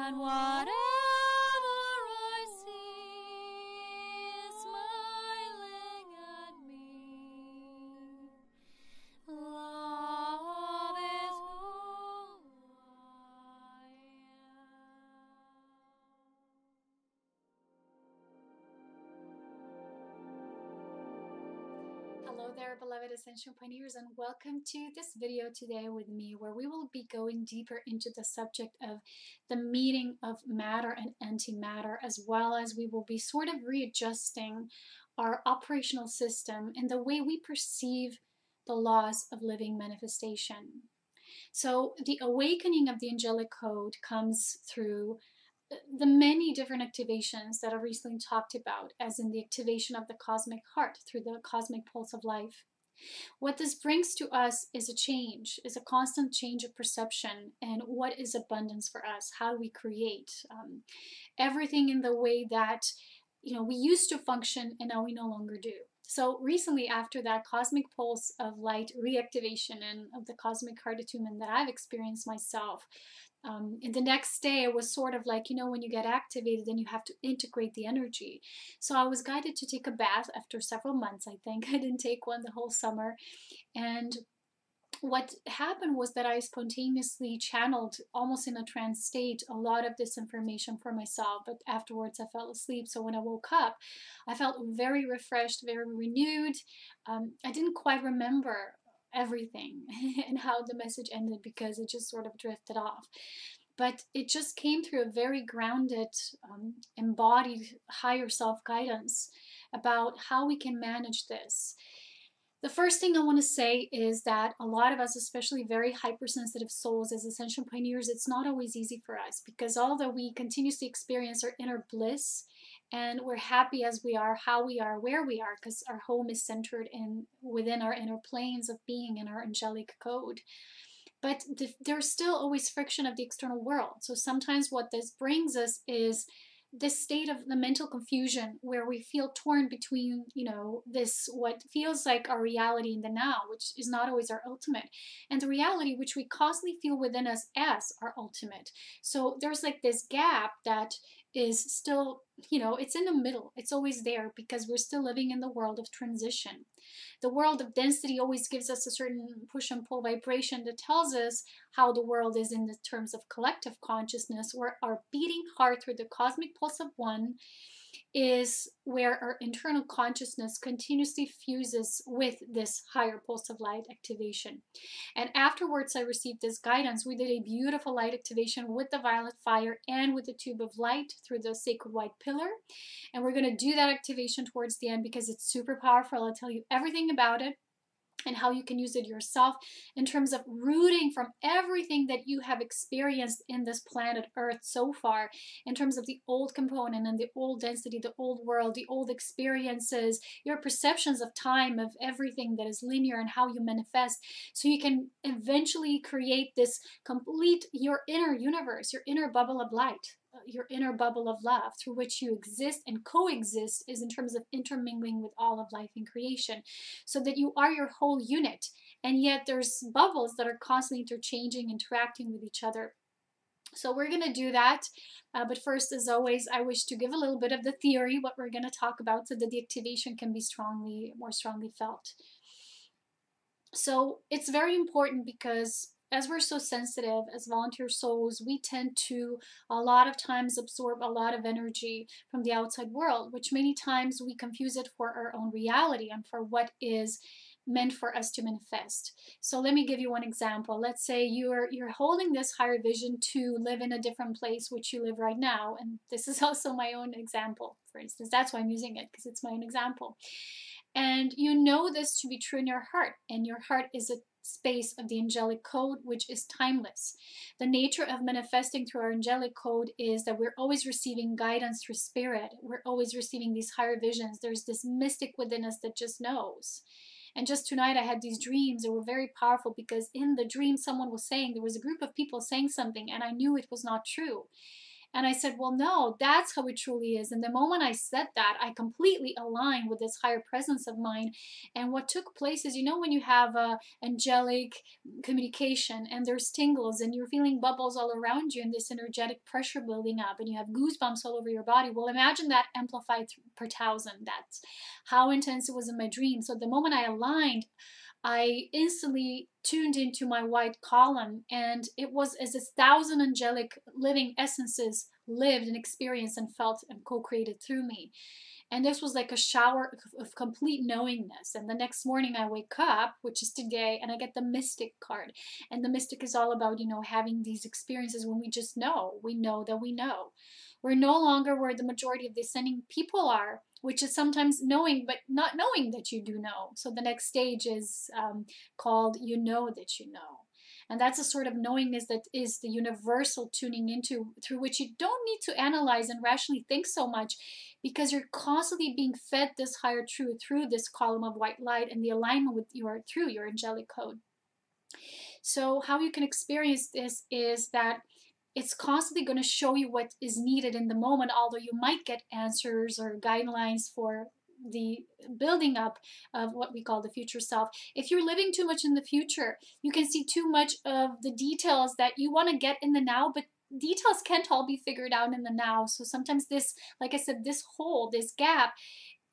and whatever I see is smiling at me. Love is who I am. Hello there, beloved Ascension Pioneers, and welcome to this video today with me, where we will be going deeper into the subject of the meaning of matter and antimatter, as well as we will be sort of readjusting our operational system and the way we perceive the laws of living manifestation. So the awakening of the Angelic Code comes through the many different activations that I recently talked about, as in the activation of the cosmic heart through the cosmic pulse of life. What this brings to us is a change, is a constant change of perception, and what is abundance for us? How do we create everything in the way that we used to function and now we no longer do? So recently, after that cosmic pulse of light reactivation and of the cosmic heart attunement that I've experienced myself, in the next day it was sort of like, when you get activated, then you have to integrate the energy. So I was guided to take a bath after several months. I think I didn't take one the whole summer. And what happened was that I spontaneously channeled, almost in a trance state, a lot of this information for myself, but afterwards I fell asleep. So when I woke up, I felt very refreshed, very renewed. I didn't quite remember everything and how the message ended, because it just sort of drifted off. But it just came through a very grounded, embodied higher self guidance about how we can manage this. The first thing I want to say is that a lot of us, especially very hypersensitive souls as Ascension Pioneers, it's not always easy for us, because although we continuously experience our inner bliss and we're happy as we are, how we are, where we are, because our home is centered within our inner planes of being in our angelic code, but there's still always friction of the external world. So sometimes what this brings us is this state of the mental confusion, where we feel torn between, this, what feels like our reality in the now, which is not always our ultimate, and the reality which we constantly feel within us as our ultimate. So there's like this gap that is still, it's in the middle. It's always there, because we're still living in the world of transition. The world of density always gives us a certain push and pull vibration that tells us how the world is in the terms of collective consciousness, where our beating heart through the cosmic pulse of one is where our internal consciousness continuously fuses with this higher pulse of light activation. And afterwards, I received this guidance. We did a beautiful light activation with the violet fire and with the tube of light through the sacred white pillar. And we're going to do that activation towards the end, because it's super powerful. I'll tell you everything about it and how you can use it yourself in terms of rooting from everything that you have experienced in this planet Earth so far, in terms of the old component and the old density, the old world, the old experiences, your perceptions of time, of everything that is linear, and how you manifest, so you can eventually create this complete, your inner universe, your inner bubble of light, your inner bubble of love, through which you exist and coexist, is in terms of intermingling with all of life and creation, so that you are your whole unit. And yet there's bubbles that are constantly interchanging, interacting with each other. So we're going to do that. But first, as always, I wish to give a little bit of the theory, what we're going to talk about, so that the activation can be more strongly felt. So it's very important, because as we're so sensitive as volunteer souls, we tend to a lot of times absorb a lot of energy from the outside world, which many times we confuse it for our own reality and for what is meant for us to manifest. So let me give you one example. Let's say you're holding this higher vision to live in a different place which you live right now, and this is also my own example, for instance. That's why I'm using it, because it's my own example. And you know this to be true in your heart, and your heart is a space of the angelic code, which is timeless. The nature of manifesting through our angelic code is that we're always receiving guidance through spirit. We're always receiving these higher visions. There's this mystic within us that just knows. And just tonight I had these dreams that were very powerful, because in the dream someone was saying, there was a group of people saying something, and I knew it was not true. And I said, well, no, that's how it truly is. And the moment I said that, I completely aligned with this higher presence of mine. And what took place is, you know, when you have a angelic communication and there's tingles and you're feeling bubbles all around you and this energetic pressure building up and you have goosebumps all over your body. Well, imagine that amplified per thousand. That's how intense it was in my dream. So the moment I aligned, I instantly tuned into my white column, and it was as 1,000 angelic living essences lived and experienced and felt and co-created through me. And this was like a shower of complete knowingness. And the next morning I wake up, which is today, and I get the mystic card. And the mystic is all about, you know, having these experiences when we just know. We know that we know. We're no longer where the majority of the ascending people are, which is sometimes knowing, but not knowing that you do know. So the next stage is called you know that you know. And that's a sort of knowingness that is the universal tuning into, through which you don't need to analyze and rationally think so much, because you're constantly being fed this higher truth through this column of white light and the alignment with your through your angelic code. So how you can experience this is that it's constantly going to show you what is needed in the moment, although you might get answers or guidelines for the building up of what we call the future self. If you're living too much in the future, you can see too much of the details that you want to get in the now, but details can't all be figured out in the now. So sometimes this, like I said, this hole, this gap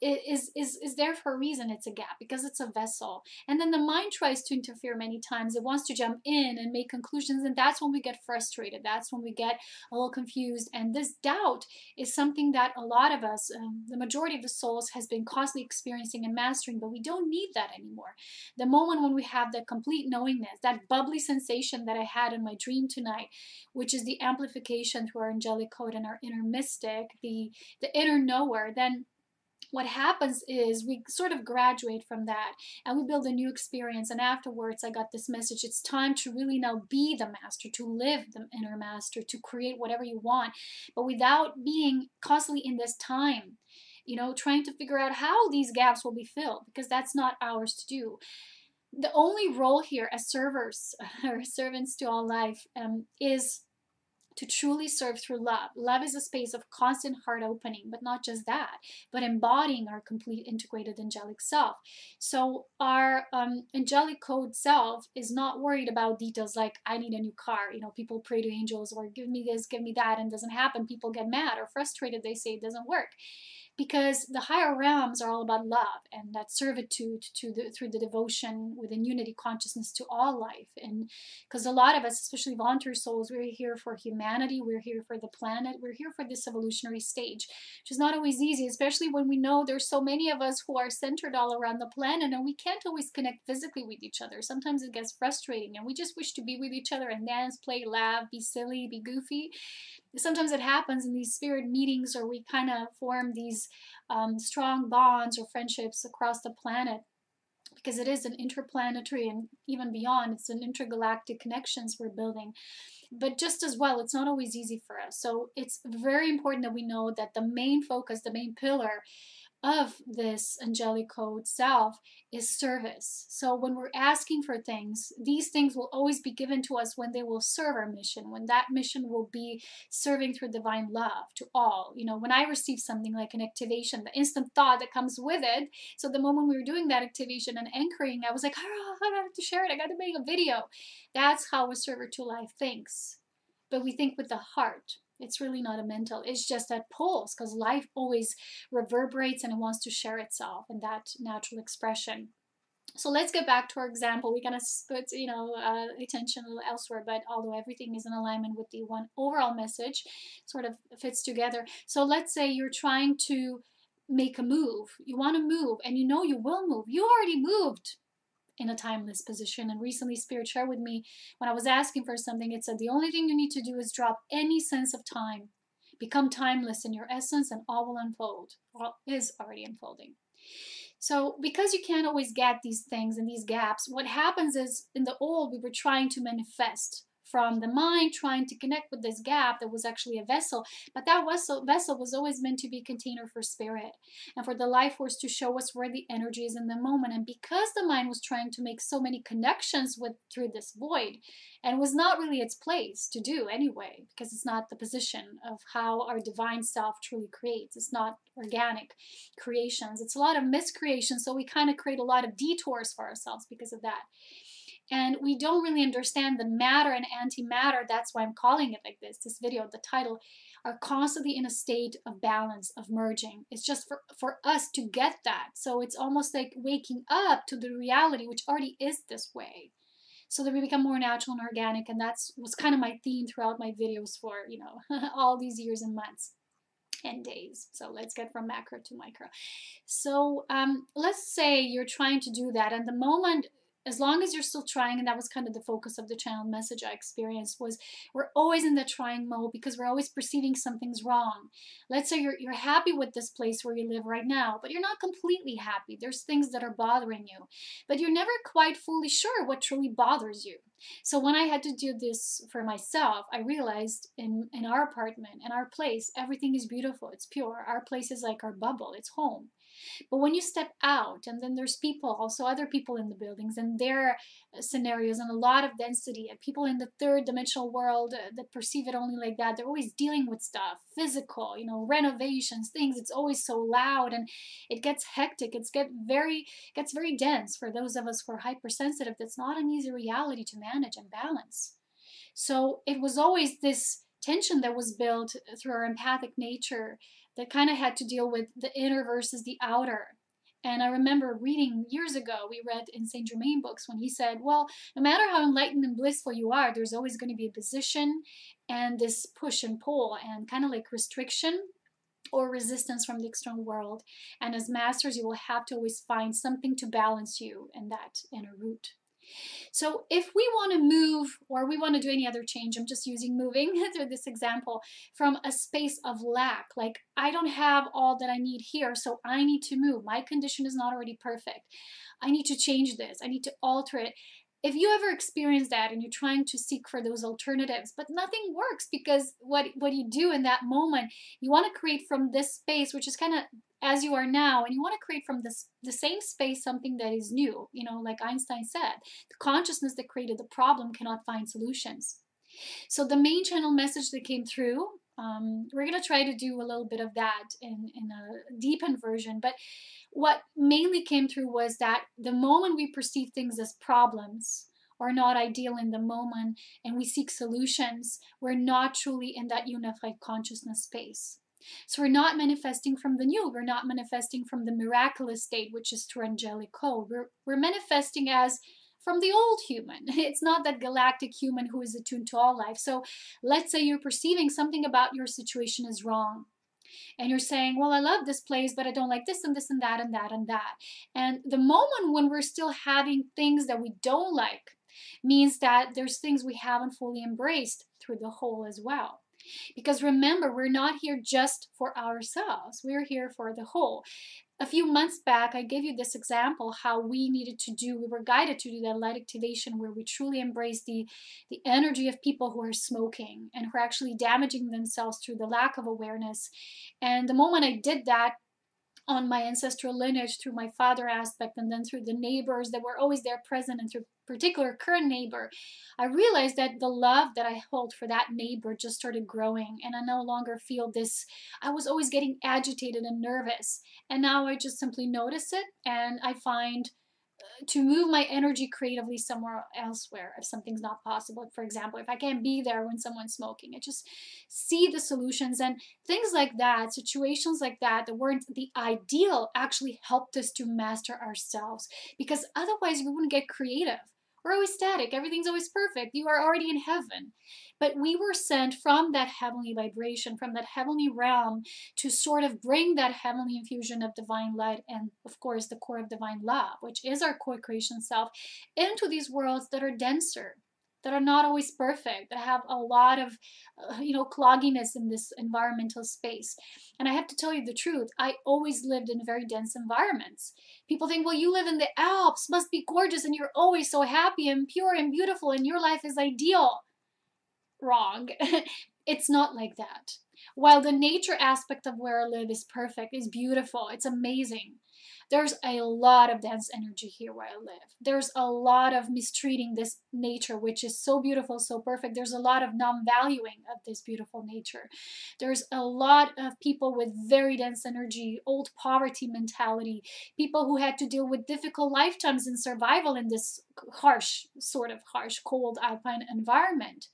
is there for a reason. It's a gap because it's a vessel. And then the mind tries to interfere many times. It wants to jump in and make conclusions, and that's when we get frustrated. That's when we get a little confused. And this doubt is something that a lot of us, the majority of the souls, has been constantly experiencing and mastering, but we don't need that anymore. The moment when we have that complete knowingness, that bubbly sensation that I had in my dream tonight, which is the amplification through our angelic code and our inner mystic, the inner knower, then what happens is we sort of graduate from that and we build a new experience. And afterwards I got this message: it's time to really now be the master, to live the inner master, to create whatever you want, but without being constantly in this time, you know, trying to figure out how these gaps will be filled, because that's not ours to do. The only role here as servers or servants to all life is to truly serve through love. Love is a space of constant heart opening, but not just that, but embodying our complete integrated angelic self. So our angelic code self is not worried about details like, I need a new car. You know, people pray to angels or give me this, give me that, and it doesn't happen. People get mad or frustrated. They say it doesn't work. Because the higher realms are all about love and that servitude through the devotion within unity consciousness to all life. And because a lot of us, especially volunteer souls, we're here for humanity, we're here for the planet, we're here for this evolutionary stage, which is not always easy, especially when we know there's so many of us who are centered all around the planet and we can't always connect physically with each other. Sometimes it gets frustrating and we just wish to be with each other and dance, play, laugh, be silly, be goofy. Sometimes it happens in these spirit meetings, or we kind of form these strong bonds or friendships across the planet, because it is an interplanetary and even beyond, it's an intergalactic connections we're building. But just as well, it's not always easy for us. So it's very important that we know that the main focus, the main pillar of this angelic code self is service. So when we're asking for things, these things will always be given to us when they will serve our mission, when that mission will be serving through divine love to all. You know, when I receive something like an activation, the instant thought that comes with it. So the moment we were doing that activation and anchoring, I was like, oh, I have to share it. I got to make a video. That's how a server to life thinks. But we think with the heart. It's really not a mental, it's just that pulse, because life always reverberates and it wants to share itself in that natural expression. So let's get back to our example. We're going to put, you know, attention a little elsewhere, but although everything is in alignment with the one overall message, sort of fits together. So let's say you're trying to make a move. You want to move and you know you will move. You already moved in a timeless position. And recently Spirit shared with me, when I was asking for something, it said the only thing you need to do is drop any sense of time. Become timeless in your essence and all will unfold. All is already unfolding. So because you can't always get these things and these gaps, what happens is in the old we were trying to manifest from the mind trying to connect with this gap that was actually a vessel. But that vessel was always meant to be a container for spirit and for the life force to show us where the energy is in the moment. And because the mind was trying to make so many connections through this void, and was not really its place to do anyway, because it's not the position of how our divine self truly creates. It's not organic creations. It's a lot of miscreation. So we kind of create a lot of detours for ourselves because of that. And we don't really understand the matter and antimatter. That's why I'm calling it like this. This video, the title, are constantly in a state of balance, of merging. It's just for us to get that. So it's almost like waking up to the reality, which already is this way, so that we become more natural and organic. And that was kind of my theme throughout my videos for, you know, all these years and months and days. So let's get from macro to micro. So let's say you're trying to do that, and the moment, as long as you're still trying, and that was kind of the focus of the channel message I experienced, was we're always in the trying mode because we're always perceiving something's wrong. Let's say you're happy with this place where you live right now, but you're not completely happy. There's things that are bothering you, but you're never quite fully sure what truly bothers you. So when I had to do this for myself, I realized in our apartment, in our place, everything is beautiful. It's pure. Our place is like our bubble. It's home. But when you step out, and then there's people, also other people in the buildings and their scenarios, and a lot of density, and people in the third dimensional world that perceive it only like that, they're always dealing with stuff, physical, you know, renovations, things. It's always so loud, and it gets hectic. It gets very dense for those of us who are hypersensitive. That's not an easy reality to manage and balance. So it was always this tension that was built through our empathic nature that kind of had to deal with the inner versus the outer. And I remember reading years ago, we read in St. Germain books when he said, well, no matter how enlightened and blissful you are, there's always going to be a position and this push and pull and kind of like restriction or resistance from the external world. And as masters, you will have to always find something to balance you in that inner root. So if we want to move, or we want to do any other change, I'm just using moving through this example, from a space of lack, like I don't have all that I need here, so I need to move. My condition is not already perfect. I need to change this. I need to alter it. If you ever experience that and you're trying to seek for those alternatives, but nothing works, because what you do in that moment, you want to create from this space, which is kind of as you are now, and you want to create from the same space something that is new. You know, like Einstein said, the consciousness that created the problem cannot find solutions. So the main channel message that came through, we're going to try to do a little bit of that in a deepened version, but what mainly came through was that the moment we perceive things as problems or not ideal in the moment, and we seek solutions, we're not truly in that unified consciousness space. So we're not manifesting from the new. We're not manifesting from the miraculous state, which is through Angelic Code. We're manifesting as from the old human. It's not that galactic human who is attuned to all life. So let's say you're perceiving something about your situation is wrong. And you're saying, well, I love this place, but I don't like this and this and that and that and that. And the moment when we're still having things that we don't like means that there's things we haven't fully embraced through the whole as well. Because remember, we're not here just for ourselves. We're here for the whole. A few months back, I gave you this example how we were guided to do that light activation where we truly embrace the energy of people who are smoking and who are actually damaging themselves through the lack of awareness. And the moment I did that, on my ancestral lineage, through my father aspect, and then through the neighbors that were always there present, and through particular current neighbor, I realized that the love that I hold for that neighbor just started growing, and I no longer feel this. I was always getting agitated and nervous, and now I just simply notice it, and I find to move my energy creatively somewhere elsewhere if something's not possible. For example, if I can't be there when someone's smoking, I just see the solutions, and things like that, situations like that weren't the ideal, actually helped us to master ourselves, because otherwise we wouldn't get creative. We're always static. Everything's always perfect. You are already in heaven. But we were sent from that heavenly vibration, from that heavenly realm, to sort of bring that heavenly infusion of divine light and, of course, the core of divine love, which is our core creation self, into these worlds that are denser, that are not always perfect, that have a lot of, clogginess in this environmental space. And I have to tell you the truth, I always lived in very dense environments. People think, well, you live in the Alps, must be gorgeous, and you're always so happy and pure and beautiful, and your life is ideal. wrong. It's not like that. While the nature aspect of where I live is perfect, is beautiful, it's amazing, there's a lot of dense energy here where I live. There's a lot of mistreating this nature, which is so beautiful, so perfect. There's a lot of non-valuing of this beautiful nature. There's a lot of people with very dense energy, old poverty mentality, people who had to deal with difficult lifetimes in survival in this harsh, sort of harsh, cold alpine environment.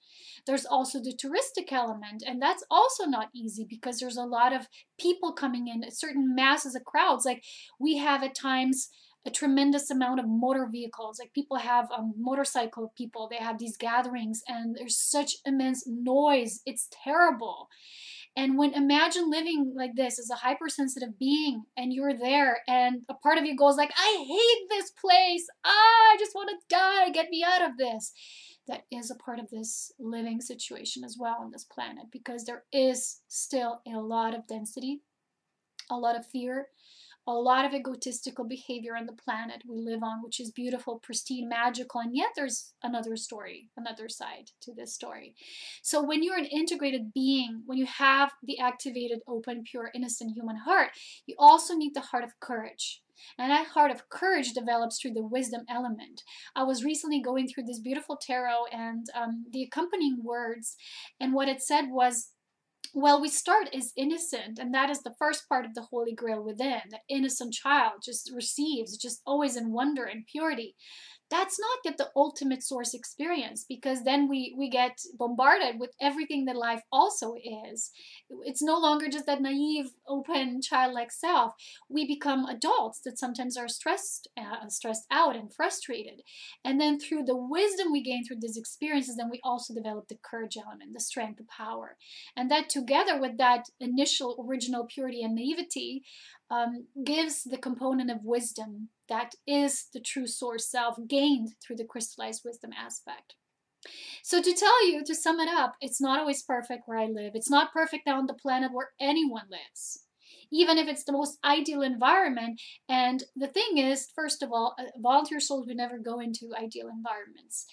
There's also the touristic element, and that's also not easy because there's a lot of people coming in, certain masses of crowds. Like, we have at times a tremendous amount of motor vehicles. Like, people have motorcycle people, they have these gatherings, and there's such immense noise. It's terrible. And when, imagine living like this as a hypersensitive being, and you're there, and a part of you goes like, I hate this place. I just want to die. Get me out of this. That is a part of this living situation as well on this planet, because there is still a lot of density, a lot of fear, a lot of egotistical behavior on the planet we live on, which is beautiful, pristine, magical, and yet there's another story, another side to this story. So when you're an integrated being, when you have the activated, open, pure, innocent human heart, you also need the heart of courage. And that heart of courage develops through the wisdom element. I was recently going through this beautiful tarot and the accompanying words, and what it said was, well, we start as innocent, and that is the first part of the Holy Grail within. The innocent child just receives, just always in wonder and purity. That's not yet the ultimate source experience, because then we get bombarded with everything that life also is. It's no longer just that naive, open, childlike self. We become adults that sometimes are stressed out and frustrated. And then through the wisdom we gain through these experiences, then we also develop the courage element, the strength, the power. And that together with that initial original purity and naivety gives the component of wisdom that is the true source self gained through the crystallized wisdom aspect. So to tell you, to sum it up, it's not always perfect where I live. It's not perfect on the planet where anyone lives, even if it's the most ideal environment. And the thing is, first of all, volunteer souls would never go into ideal environments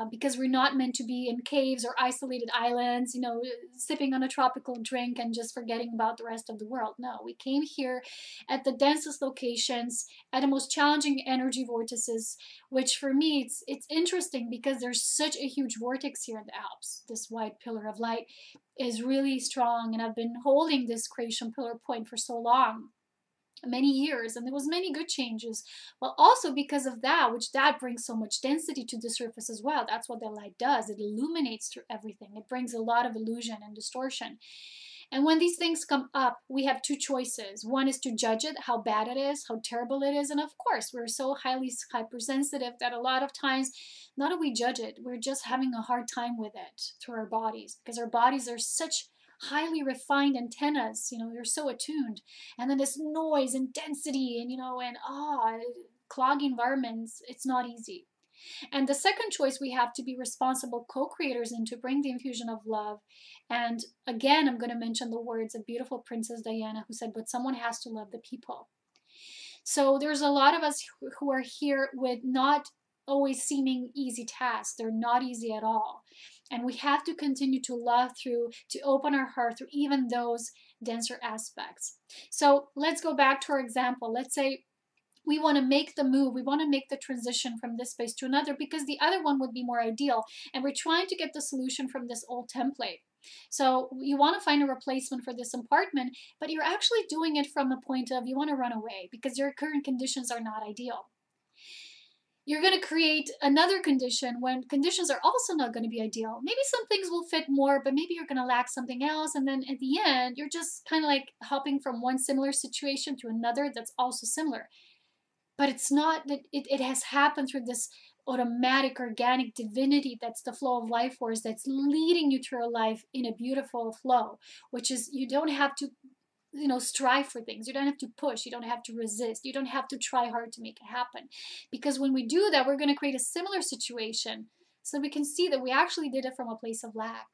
because we're not meant to be in caves or isolated islands, you know, sipping on a tropical drink and just forgetting about the rest of the world. No, we came here at the densest locations, at the most challenging energy vortices, which for me, it's interesting because there's such a huge vortex here in the Alps. This white pillar of light is really strong, and I've been holding this creation pillar point for so long, many years, and there was many good changes. Well, also because of that, which that brings so much density to the surface as well. That's what the light does. It illuminates through everything. It brings a lot of illusion and distortion. And when these things come up, we have two choices. One is to judge it, how bad it is, how terrible it is. And of course, we're so highly hypersensitive that a lot of times, not that we judge it, we're just having a hard time with it through our bodies, because our bodies are such highly refined antennas, you know, they're so attuned. And then this noise and density and, you know, and clogging environments, it's not easy. And the second choice, we have to be responsible co-creators and to bring the infusion of love. And again, I'm going to mention the words of beautiful Princess Diana, who said, but someone has to love the people. So there's a lot of us who are here with not always seeming easy tasks. They're not easy at all. And we have to continue to love through, to open our heart through even those denser aspects. So let's go back to our example. Let's say we want to make the move, we want to make the transition from this space to another because the other one would be more ideal. And we're trying to get the solution from this old template. So you want to find a replacement for this apartment, but you're actually doing it from a point of you want to run away because your current conditions are not ideal. You're going to create another condition when conditions are also not going to be ideal. Maybe some things will fit more, but maybe you're going to lack something else. And then at the end, you're just kind of like hopping from one similar situation to another that's also similar. But it's not that it has happened through this automatic, organic divinity that's the flow of life force that's leading you through a life in a beautiful flow, which is you don't have to, you know, strive for things. You don't have to push. You don't have to resist. You don't have to try hard to make it happen. Because when we do that, we're going to create a similar situation so we can see that we actually did it from a place of lack.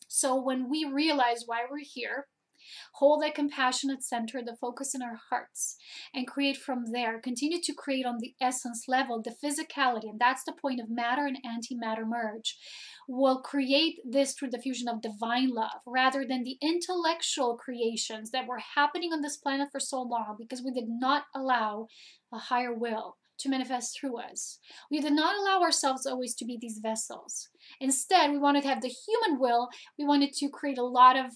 So when we realize why we're here, Hold that compassionate center, the focus in our hearts, and create from there. Continue to create on the essence level, the physicality, and that's the point of matter and antimatter merge. We'll create this through the fusion of divine love rather than the intellectual creations that were happening on this planet for so long because we did not allow a higher will to manifest through us. We did not allow ourselves always to be these vessels. Instead, we wanted to have the human will. We wanted to create a lot of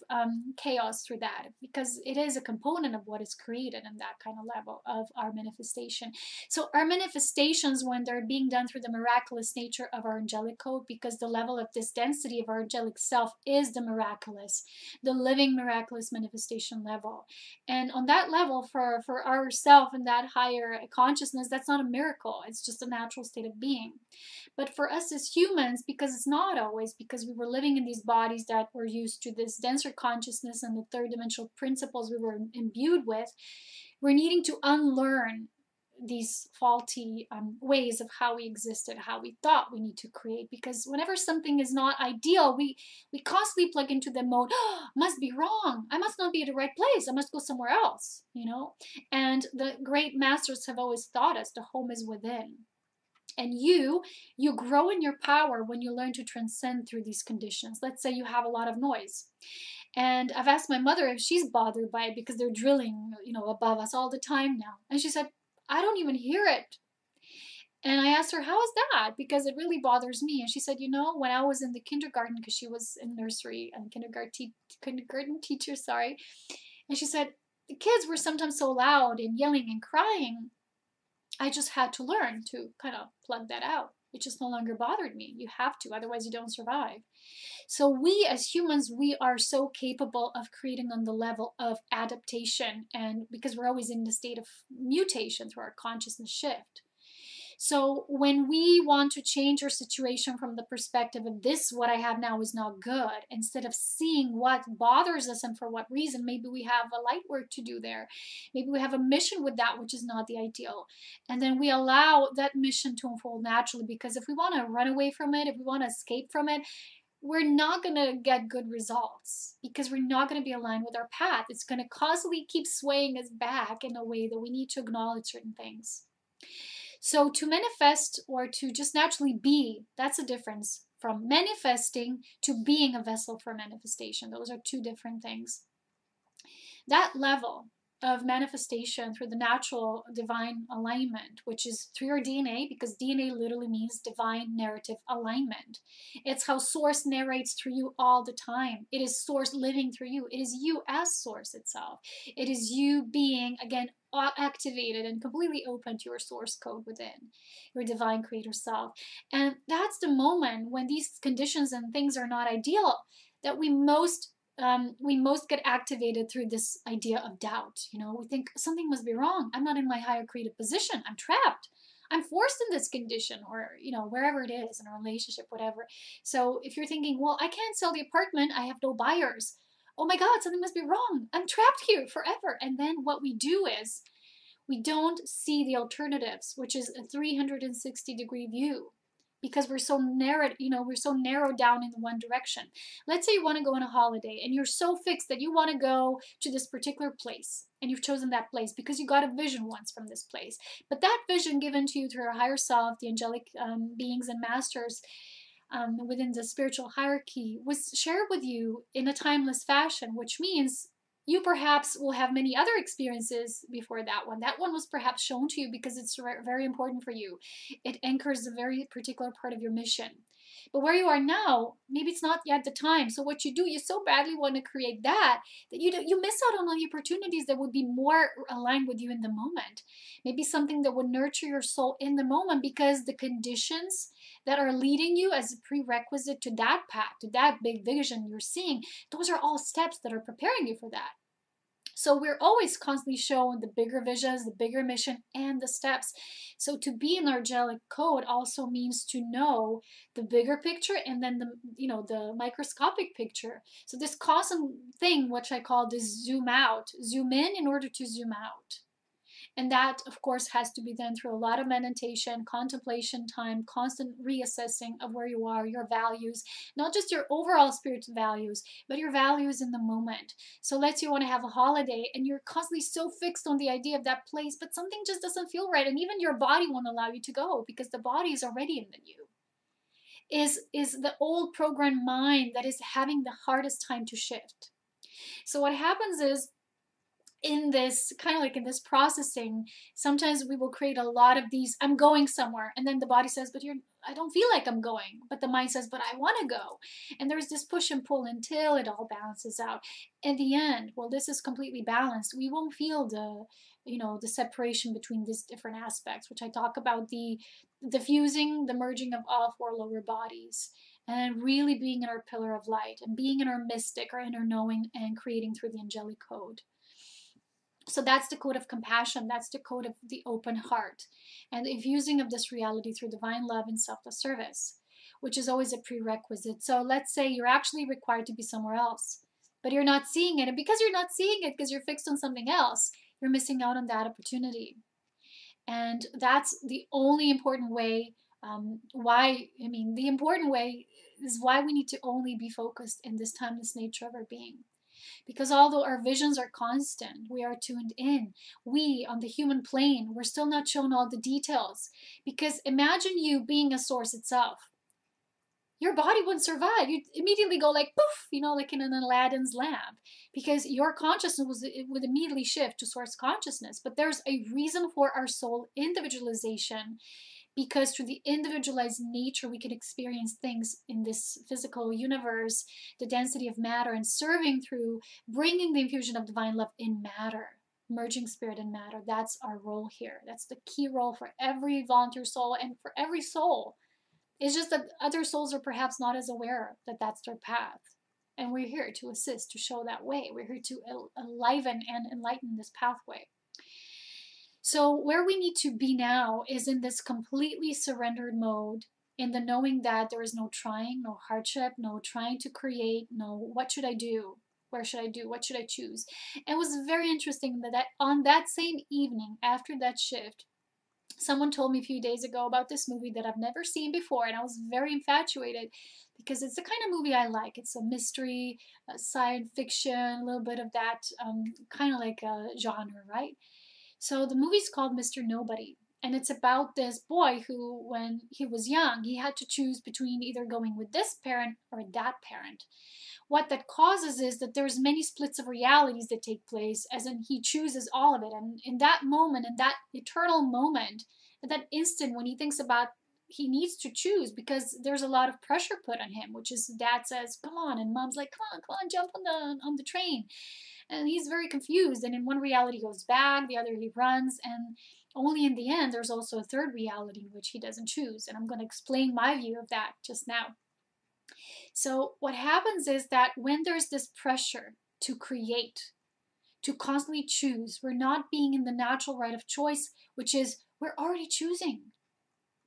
chaos through that because it is a component of what is created in that kind of level of our manifestation. So our manifestations, when they're being done through the miraculous nature of our angelic code, because the level of this density of our angelic self is the miraculous, the living miraculous manifestation level. And on that level, for ourself in that higher consciousness, that's not a miracle. It's just a natural state of being. But for us as humans, because it's not always, because we were living in these bodies that were used to this denser consciousness and the third dimensional principles we were imbued with, we're needing to unlearn these faulty ways of how we existed, how we thought we need to create. Because whenever something is not ideal, we constantly plug into the mode, oh, must be wrong. I must not be at the right place. I must go somewhere else, you know? And the great masters have always taught us the home is within. And you grow in your power when you learn to transcend through these conditions. Let's say you have a lot of noise. And I've asked my mother if she's bothered by it because they're drilling, you know, above us all the time now. And she said, I don't even hear it. And I asked her, how is that? Because it really bothers me. And she said, you know, when I was in the kindergarten, because she was in nursery and kindergarten teacher, sorry. And she said, the kids were sometimes so loud and yelling and crying. I just had to learn to kind of plug that out. It just no longer bothered me. You have to, otherwise you don't survive. So we as humans, we are so capable of creating on the level of adaptation, and because we're always in the state of mutation through our consciousness shift. So when we want to change our situation from the perspective of this, what I have now is not good, instead of seeing what bothers us and for what reason, maybe we have a light work to do there. Maybe we have a mission with that, which is not the ideal. And then we allow that mission to unfold naturally, because if we want to run away from it, if we want to escape from it, we're not going to get good results because we're not going to be aligned with our path. It's going to constantly keep swaying us back in a way that we need to acknowledge certain things. So to manifest or to just naturally be, that's a difference from manifesting to being a vessel for manifestation. Those are two different things. That level of manifestation through the natural divine alignment, which is through your DNA, because DNA literally means divine narrative alignment. It's how source narrates through you all the time. It is source living through you. It is you as source itself. It is you being, again, activated and completely open to your source code within your divine creator self. And that's the moment when these conditions and things are not ideal that we most get activated through this idea of doubt. You know, we think something must be wrong. I'm not in my higher creative position. I'm trapped. I'm forced in this condition, or, you know, wherever it is, in a relationship, whatever. So if you're thinking, well, I can't sell the apartment, I have no buyers. Oh my God, something must be wrong. I'm trapped here forever. And then what we do is we don't see the alternatives, which is a 360-degree view, because we're so narrowed, you know, we're so narrowed down in one direction. Let's say you want to go on a holiday and you're so fixed that you want to go to this particular place, and you've chosen that place because you got a vision once from this place. But that vision given to you through your higher self, the angelic beings and masters within the spiritual hierarchy, was shared with you in a timeless fashion, which means you perhaps will have many other experiences before that one. That one was perhaps shown to you because it's very important for you. It anchors a very particular part of your mission. But where you are now, maybe it's not yet the time. So what you do, you so badly want to create that you miss out on all the opportunities that would be more aligned with you in the moment. Maybe something that would nurture your soul in the moment, because the conditions that are leading you as a prerequisite to that path, to that big vision you're seeing, those are all steps that are preparing you for that. So we're always constantly shown the bigger visions, the bigger mission, and the steps. So to be in Angelic Code also means to know the bigger picture and then the microscopic picture. So this constant thing, which I call this zoom out, zoom in order to zoom out. And that, of course, has to be done through a lot of meditation, contemplation time, constant reassessing of where you are, your values, not just your overall spiritual values, but your values in the moment. So let's say you want to have a holiday and you're constantly so fixed on the idea of that place, but something just doesn't feel right. And even your body won't allow you to go because the body is already in the new. Is the old programmed mind that is having the hardest time to shift. So what happens is, in this kind of like in this processing, sometimes we will create a lot of these, I'm going somewhere, and then the body says, but I don't feel like I'm going, but the mind says, but I want to go. And there's this push and pull until it all balances out. In the end, well, this is completely balanced, we won't feel the separation between these different aspects, which I talk about, the fusing, the merging of all four lower bodies, and really being in our pillar of light and being in our mystic, our inner knowing, and creating through the angelic code. So that's the code of compassion. That's the code of the open heart and the infusing of this reality through divine love and selfless service, which is always a prerequisite. So let's say you're actually required to be somewhere else, but you're not seeing it. And because you're not seeing it, because you're fixed on something else, you're missing out on that opportunity. And that's the only important way. The important way is why we need to only be focused in this timeless nature of our being. Because although our visions are constant, we are tuned in. We, on the human plane, we're still not shown all the details. Because imagine you being a source itself. Your body wouldn't survive. You'd immediately go like poof, like in an Aladdin's lamp. Because your consciousness would immediately shift to source consciousness. But there's a reason for our soul individualization, because through the individualized nature, we can experience things in this physical universe, the density of matter, and serving through bringing the infusion of divine love in matter, merging spirit and matter. That's our role here. That's the key role for every volunteer soul and for every soul. It's just that other souls are perhaps not as aware that that's their path. And we're here to assist, to show that way. We're here to enliven and enlighten this pathway. So where we need to be now is in this completely surrendered mode, in the knowing that there is no trying, no hardship, no trying to create, no what should I do, where should I do, what should I choose. And it was very interesting that on that same evening after that shift, someone told me a few days ago about this movie that I've never seen before, and I was very infatuated because it's the kind of movie I like. It's a mystery, science fiction, a little bit of that kind of like a genre, right? So the movie's called Mr. Nobody, and it's about this boy who, when he was young, he had to choose between either going with this parent or that parent. What that causes is that there's many splits of realities that take place, as in he chooses all of it. And in that moment, in that eternal moment, at that instant when he thinks about he needs to choose, because there's a lot of pressure put on him, which is dad says, come on, and mom's like, come on, jump on the train. And he's very confused, and in one reality he goes back, the other he runs, and only in the end there's also a third reality in which he doesn't choose, and I'm going to explain my view of that just now. So what happens is that when there's this pressure to create, to constantly choose, we're not being in the natural right of choice, which is we're already choosing.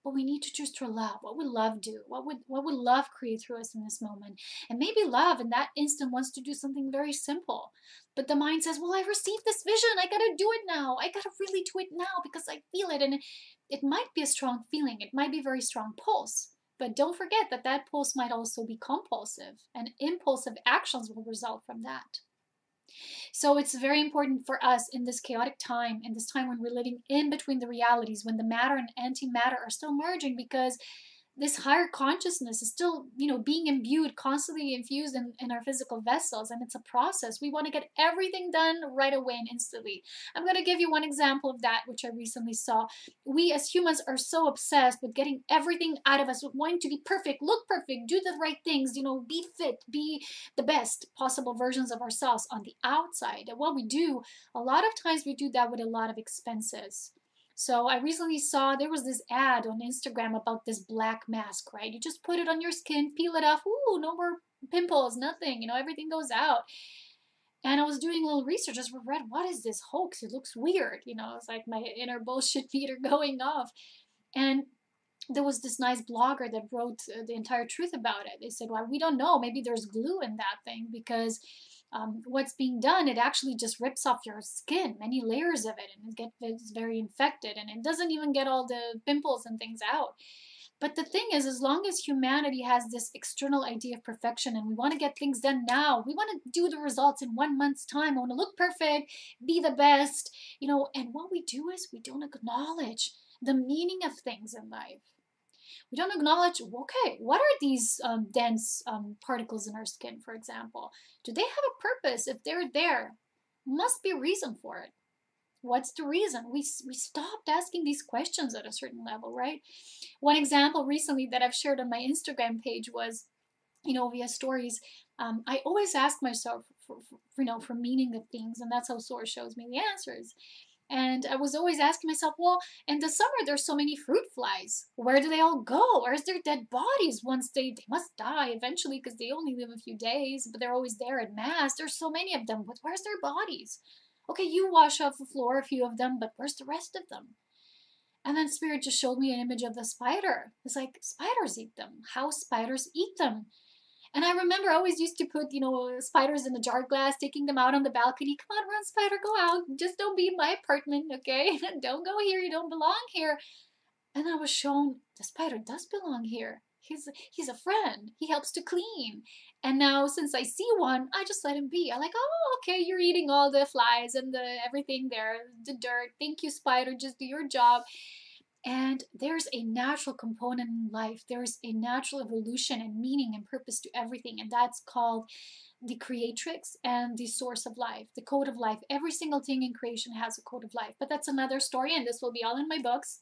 But we need to choose to love. What would love do? What would love create through us in this moment? And maybe love in that instant wants to do something very simple. But the mind says, well, I received this vision. I got to do it now. I got to really do it now because I feel it. And it might be a strong feeling. It might be a very strong pulse. But don't forget that that pulse might also be compulsive. And impulsive actions will result from that. So it's very important for us in this chaotic time, in this time when we're living in between the realities, when the matter and antimatter are still merging, because this higher consciousness is still, being imbued, constantly infused in our physical vessels, and it's a process. We want to get everything done right away and instantly. I'm going to give you one example of that, which I recently saw. We as humans are so obsessed with getting everything out of us, with wanting to be perfect, look perfect, do the right things, be fit, be the best possible versions of ourselves on the outside. And what we do, a lot of times we do that with a lot of expenses. So I recently saw there was this ad on Instagram about this black mask, right? You just put it on your skin, peel it off. Ooh, no more pimples, nothing. Everything goes out. And I was doing a little research. I just read, what is this hoax? It looks weird. It's like my inner bullshit meter going off. And there was this nice blogger that wrote the entire truth about it. They said, well, we don't know. Maybe there's glue in that thing, because what's being done, it actually just rips off your skin, many layers of it, and it's very infected, and it doesn't even get all the pimples and things out. But the thing is, as long as humanity has this external idea of perfection and we want to get things done now, we want to do the results in 1 month's time, I want to look perfect, be the best, and what we do is we don't acknowledge the meaning of things in life. We don't acknowledge, okay, what are these dense particles in our skin, for example? Do they have a purpose? If they're there, must be a reason for it. What's the reason? We stopped asking these questions at a certain level, right? One example recently that I've shared on my Instagram page was, via stories, I always ask myself for meaning of things, and that's how Source shows me the answers. And I was always asking myself, well, in the summer, there's so many fruit flies. Where do they all go? Where's their dead bodies? Once they must die eventually because they only live a few days, but they're always there en masse. There's so many of them, but where's their bodies? Okay, you wash off the floor, a few of them, but where's the rest of them? And then Spirit just showed me an image of the spider. It's like, spiders eat them. How spiders eat them. And I remember I always used to put, spiders in a jar glass, taking them out on the balcony. Come on, run, spider, go out. Just don't be in my apartment, okay? Don't go here. You don't belong here. And I was shown the spider does belong here. He's a friend. He helps to clean. And now since I see one, I just let him be. I'm like, oh, okay, you're eating all the flies and the everything there, the dirt. Thank you, spider. Just do your job. And there's a natural component in life. There's a natural evolution and meaning and purpose to everything. And that's called the creatrix and the source of life, the code of life. Every single thing in creation has a code of life. But that's another story, and this will be all in my books.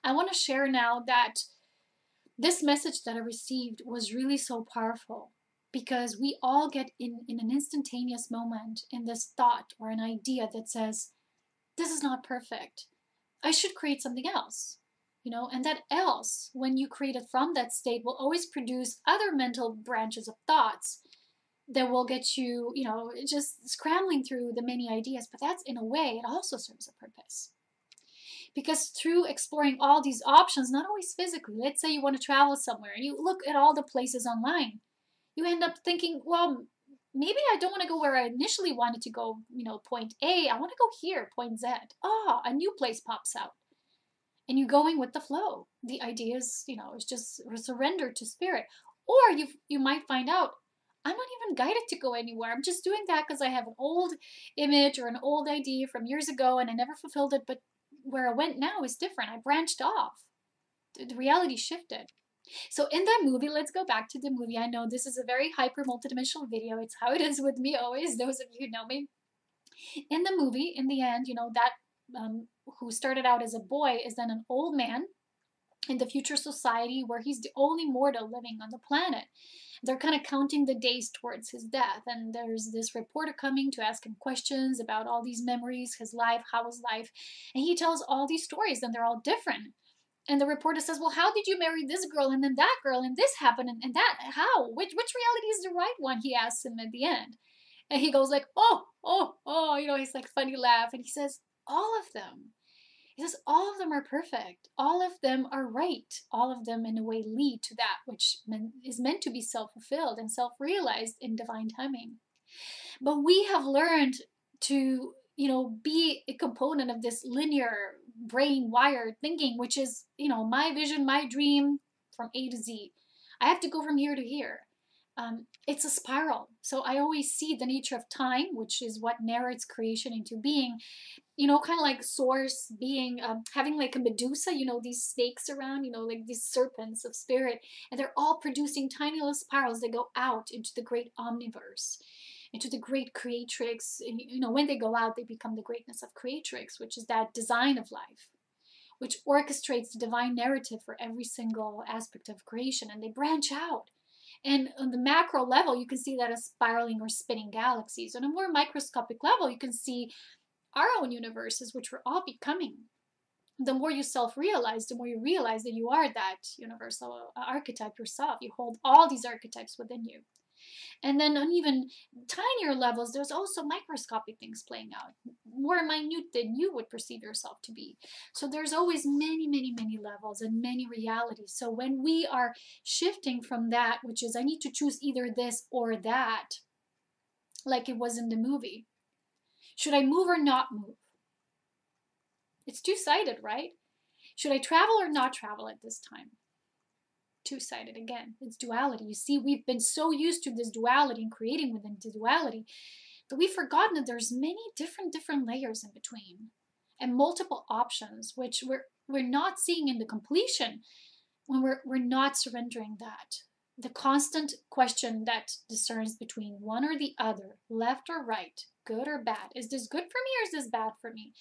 I want to share now that this message that I received was really so powerful, because we all get in an instantaneous moment in this thought or an idea that says, this is not perfect. I should create something else, and that else, when you create it from that state, will always produce other mental branches of thoughts that will get you, just scrambling through the many ideas. But that's, in a way, it also serves a purpose. Because through exploring all these options, not always physically, let's say you want to travel somewhere and you look at all the places online, you end up thinking, well, maybe I don't want to go where I initially wanted to go, point A. I want to go here, point Z. Ah, a new place pops out. And you're going with the flow. The idea is, is just surrender to spirit. Or you might find out, I'm not even guided to go anywhere. I'm just doing that because I have an old image or an old idea from years ago and I never fulfilled it. But where I went now is different. I branched off. The reality shifted. So in that movie, let's go back to the movie. I know this is a very hyper multidimensional video. It's how it is with me always, those of you who know me. In the movie, in the end, that who started out as a boy is then an old man in the future society where he's the only mortal living on the planet. They're kind of counting the days towards his death, and there's this reporter coming to ask him questions about all these memories, his life, how was life, and he tells all these stories, and they're all different. And the reporter says, well, how did you marry this girl and then that girl and this happened and that? How? Which reality is the right one? He asks him at the end. And he goes like, he's like funny laugh. And he says, all of them. He says, all of them are perfect. All of them are right. All of them in a way lead to that which is meant to be self-fulfilled and self-realized in divine timing. But we have learned to, be a component of this linear brain wired thinking, which is, my vision, my dream from A to Z. I have to go from here to here. It's a spiral. So I always see the nature of time, which is what narrates creation into being, kind of like source being, having like a Medusa, these snakes around, like these serpents of spirit, and they're all producing tiny little spirals that go out into the great omniverse, into the great creatrix. And, when they go out, they become the greatness of creatrix, which is that design of life, which orchestrates the divine narrative for every single aspect of creation, and they branch out. And on the macro level, you can see that as spiraling or spinning galaxies. On a more microscopic level, you can see our own universes, which we're all becoming. The more you self-realize, the more you realize that you are that universal archetype yourself. You hold all these archetypes within you. And then on even tinier levels, there's also microscopic things playing out, more minute than you would perceive yourself to be. So there's always many, many, many levels and many realities. So when we are shifting from that, which is I need to choose either this or that, like it was in the movie. Should I move or not move? It's two-sided, right? Should I travel or not travel at this time? Two-sided again. It's duality. You see, we've been so used to this duality and creating within the duality that we've forgotten that there's many different layers in between and multiple options, which we're not seeing in the completion when we're not surrendering that. The constant question that discerns between one or the other, left or right, good or bad. Is this good for me or is this bad for me?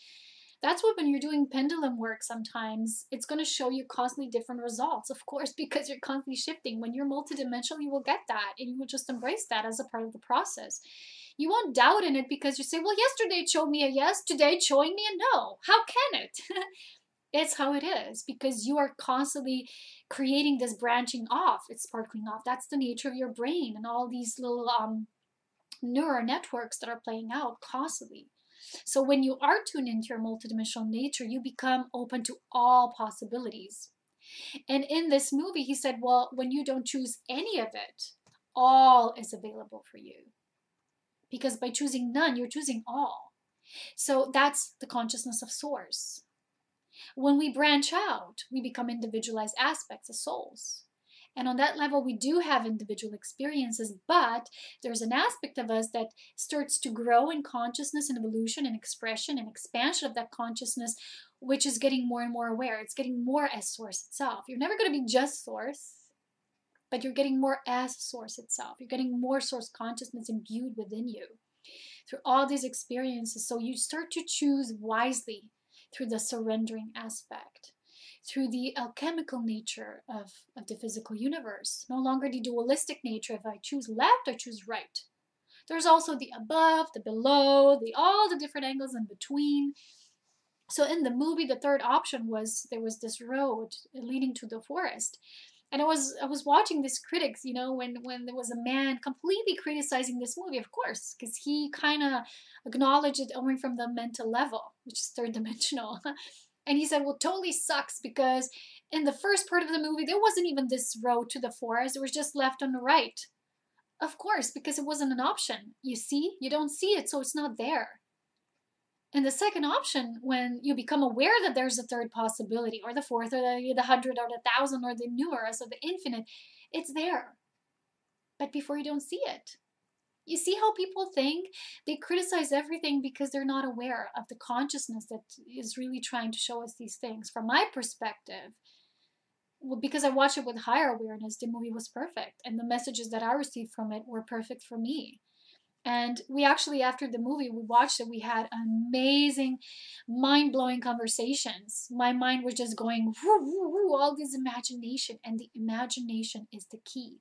That's what, when you're doing pendulum work, sometimes it's going to show you constantly different results, of course, because you're constantly shifting. When you're multidimensional, you will get that, and you will just embrace that as a part of the process. You won't doubt in it because you say, well, yesterday it showed me a yes, today it's showing me a no. How can it? It's how it is, because you are constantly creating this branching off. It's sparkling off. That's the nature of your brain and all these little neural networks that are playing out constantly. So when you are tuned into your multidimensional nature, you become open to all possibilities. And in this movie, he said, well, when you don't choose any of it, all is available for you. Because by choosing none, you're choosing all. So that's the consciousness of Source. When we branch out, we become individualized aspects of souls. And on that level, we do have individual experiences, but there's an aspect of us that starts to grow in consciousness and evolution and expression and expansion of that consciousness, which is getting more and more aware. It's getting more as Source itself. You're never going to be just Source, but you're getting more as Source itself. You're getting more Source consciousness imbued within you through all these experiences. So you start to choose wisely through the surrendering aspect, through the alchemical nature of the physical universe. No longer the dualistic nature. If I choose left, I choose right. There's also the above, the below, all the different angles in between. So in the movie, the third option was, there was this road leading to the forest. And I was watching these critics, you know, when there was a man completely criticizing this movie, of course, because he kind of acknowledged it only from the mental level, which is third dimensional. And he said, well, totally sucks, because in the first part of the movie, there wasn't even this road to the forest. It was just left on the right. Of course, because it wasn't an option. You see, you don't see it, so it's not there. And the second option, when you become aware that there's a third possibility, or the fourth, or the 100, or the 1,000, or the numerous, or the infinite, it's there. But before, you don't see it. You see how people think? They criticize everything because they're not aware of the consciousness that is really trying to show us these things. From my perspective, well, because I watched it with higher awareness, the movie was perfect. And the messages that I received from it were perfect for me. And we actually, after the movie, we watched it, we had amazing, mind-blowing conversations. My mind was just going, woo, woo, woo, all this imagination. And the imagination is the key.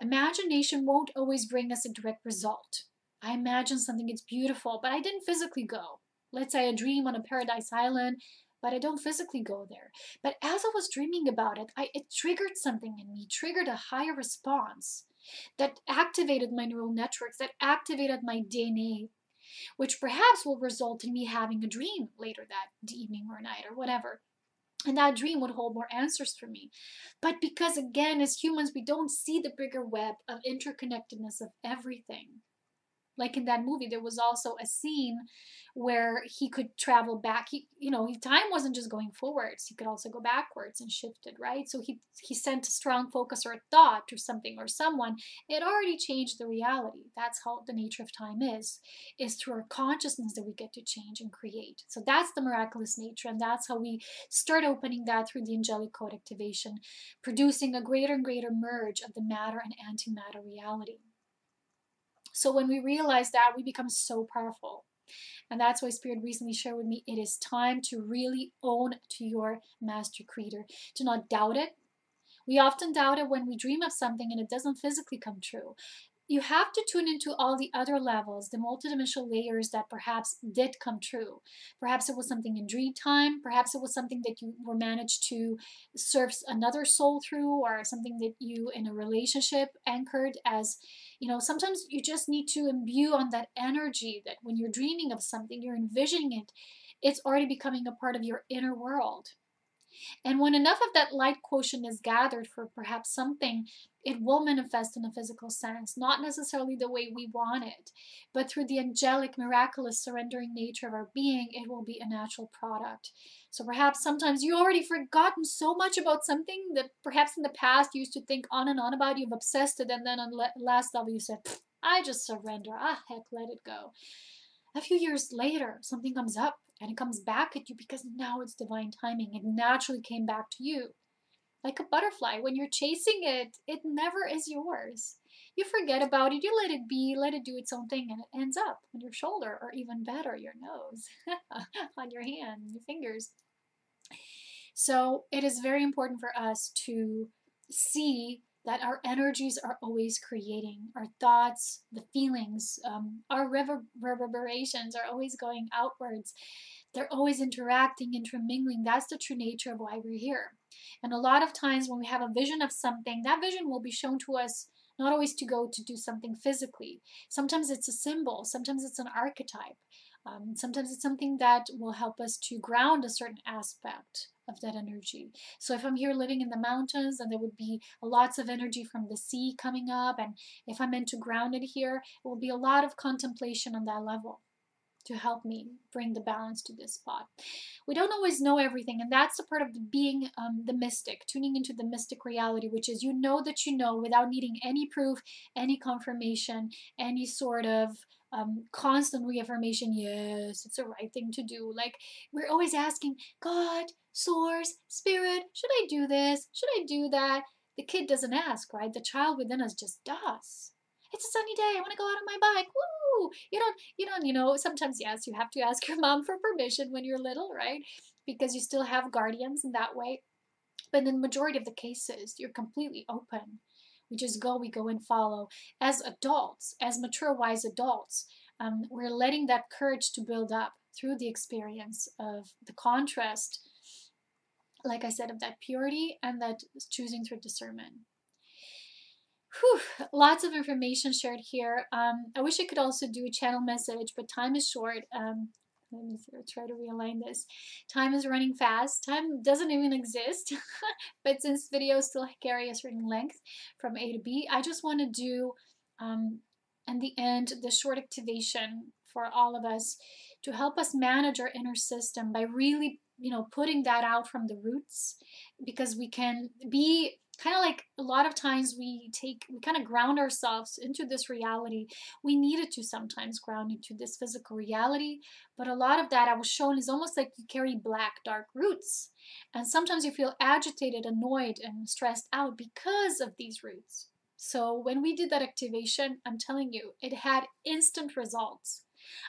Imagination won't always bring us a direct result. I imagine something, it's beautiful, but I didn't physically go. Let's say I dream on a paradise island, but I don't physically go there. But as I was dreaming about it, it triggered something in me, triggered a higher response that activated my neural networks, that activated my DNA, which perhaps will result in me having a dream later that evening or night or whatever. And that dream would hold more answers for me. But because, again, as humans, we don't see the bigger web of interconnectedness of everything. Like in that movie, there was also a scene where he could travel back. Time wasn't just going forwards. He could also go backwards and shift it, right? So he sent a strong focus or a thought to something or someone. It already changed the reality. That's how the nature of time is through our consciousness that we get to change and create. So that's the miraculous nature, and that's how we start opening that through the Angelic Code activation, producing a greater and greater merge of the matter and antimatter reality. So when we realize that, we become so powerful. And that's why Spirit recently shared with me, it is time to really own to your master creator, to not doubt it. We often doubt it when we dream of something and it doesn't physically come true. You have to tune into all the other levels, the multidimensional layers that perhaps did come true. Perhaps it was something in dream time. Perhaps it was something that you were managed to serve another soul through, or something that you in a relationship anchored as, sometimes you just need to imbue on that energy that when you're dreaming of something, you're envisioning it, it's already becoming a part of your inner world. And when enough of that light quotient is gathered for perhaps something, it will manifest in a physical sense, not necessarily the way we want it, but through the angelic, miraculous, surrendering nature of our being, it will be a natural product. So perhaps sometimes you already forgotten so much about something that perhaps in the past you used to think on and on about, you've obsessed it, and then on the last level you said, I just surrender, heck, let it go. A few years later, something comes up and it comes back at you because now it's divine timing. It naturally came back to you. Like a butterfly, when you're chasing it, it never is yours. You forget about it, you let it be, let it do its own thing, and it ends up on your shoulder, or even better, your nose, on your hand, your fingers. So it is very important for us to see that our energies are always creating. Our thoughts, the feelings, our reverberations are always going outwards. They're always interacting, intermingling. That's the true nature of why we're here. And a lot of times when we have a vision of something, that vision will be shown to us not always to go to do something physically. Sometimes it's a symbol. Sometimes it's an archetype. Sometimes it's something that will help us to ground a certain aspect of that energy. So if I'm here living in the mountains, and there would be lots of energy from the sea coming up, and if I'm meant to ground it here, it will be a lot of contemplation on that level to help me bring the balance to this spot. We don't always know everything, and that's the part of being the mystic, tuning into the mystic reality, which is you know that you know without needing any proof, any confirmation, any sort of constant reaffirmation. Yes, it's the right thing to do. Like, we're always asking God, source, spirit, should I do this? Should I do that? The kid doesn't ask, right? The child within us just does. It's a sunny day, I want to go out on my bike. Woo! You don't, sometimes, yes, you have to ask your mom for permission when you're little, right? Because you still have guardians in that way. But in the majority of the cases, you're completely open. We just go, we go and follow. As adults, as mature, wise adults, we're letting that courage to build up through the experience of the contrast, like I said, of that purity and that choosing through discernment. Whew, lots of information shared here. I wish I could also do a channel message, but time is short. Let me try to realign this. Time is running fast. Time doesn't even exist. But since videos still carry a certain length from A to B, I just want to do, in the end, the short activation for all of us to help us manage our inner system by really, putting that out from the roots, because we can be kind of like, a lot of times we kind of ground ourselves into this reality. We needed to sometimes ground into this physical reality, but a lot of that I was shown is almost like you carry black, dark roots. And sometimes you feel agitated, annoyed, and stressed out because of these roots. So when we did that activation, I'm telling you, it had instant results.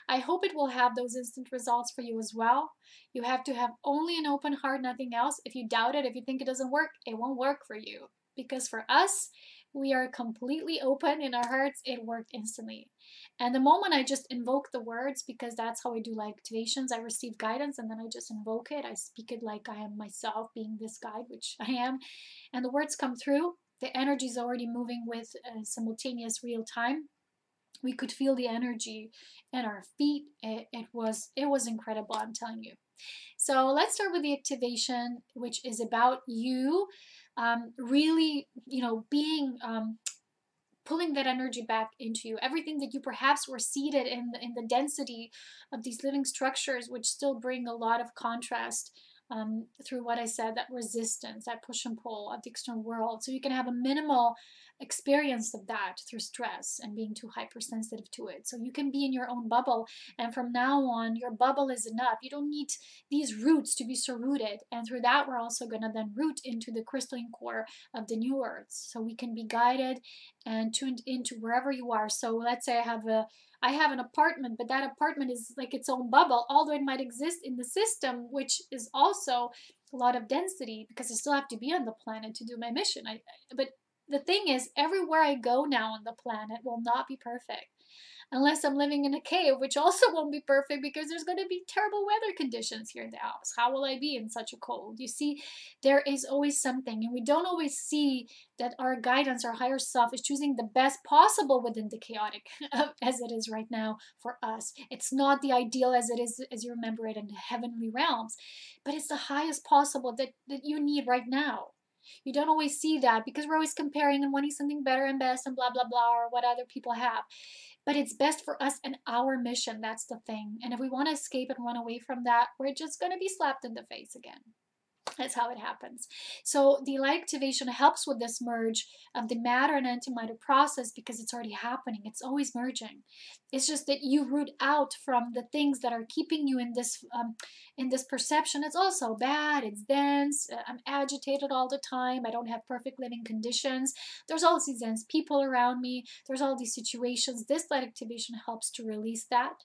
I hope it will have those instant results for you as well. You have to have only an open heart, nothing else. If you doubt it, if you think it doesn't work, it won't work for you. Because for us, we are completely open in our hearts. It worked instantly. And the moment I just invoke the words, because that's how I do light activations, I receive guidance and then I just invoke it. I speak it like I am myself being this guide, which I am. And the words come through. The energy is already moving with simultaneous real time. We could feel the energy in our feet. It was incredible, I'm telling you. So let's start with the activation, which is about you really, being pulling that energy back into you. Everything that you perhaps were seated in the density of these living structures, which still bring a lot of contrast through what I said, that resistance, that push and pull of the external world. So you can have a minimal experience of that through stress and being too hypersensitive to it. So you can be in your own bubble, and from now on, your bubble is enough. You don't need these roots to be so rooted. And through that, we're also going to then root into the crystalline core of the new earths. So we can be guided and tuned into wherever you are. So let's say I have an apartment, but that apartment is like its own bubble, although it might exist in the system, which is also a lot of density, because I still have to be on the planet to do my mission. But the thing is, everywhere I go now on the planet will not be perfect. Unless I'm living in a cave, which also won't be perfect because there's going to be terrible weather conditions here in the Alps. How will I be in such a cold? You see, there is always something, and we don't always see that our guidance, our higher self, is choosing the best possible within the chaotic as it is right now for us. It's not the ideal as it is, as you remember it, in the heavenly realms, but it's the highest possible that you need right now. You don't always see that because we're always comparing and wanting something better and best and blah, blah, blah, or what other people have. But it's best for us and our mission. That's the thing. And if we want to escape and run away from that, we're just going to be slapped in the face again. That's how it happens. So the light activation helps with this merge of the matter and antimatter process because it's already happening. It's always merging. It's just that you root out from the things that are keeping you in this perception. It's also bad. It's dense. I'm agitated all the time. I don't have perfect living conditions. There's all these dense people around me. There's all these situations. This light activation helps to release that.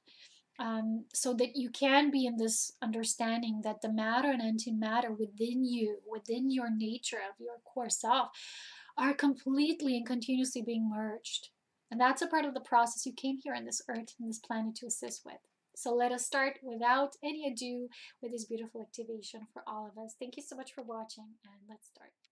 So that you can be in this understanding that the matter and antimatter within you, within your nature of your core self, are completely and continuously being merged. And that's a part of the process you came here on this earth, and this planet to assist with. So let us start without any ado with this beautiful activation for all of us. Thank you so much for watching, and let's start.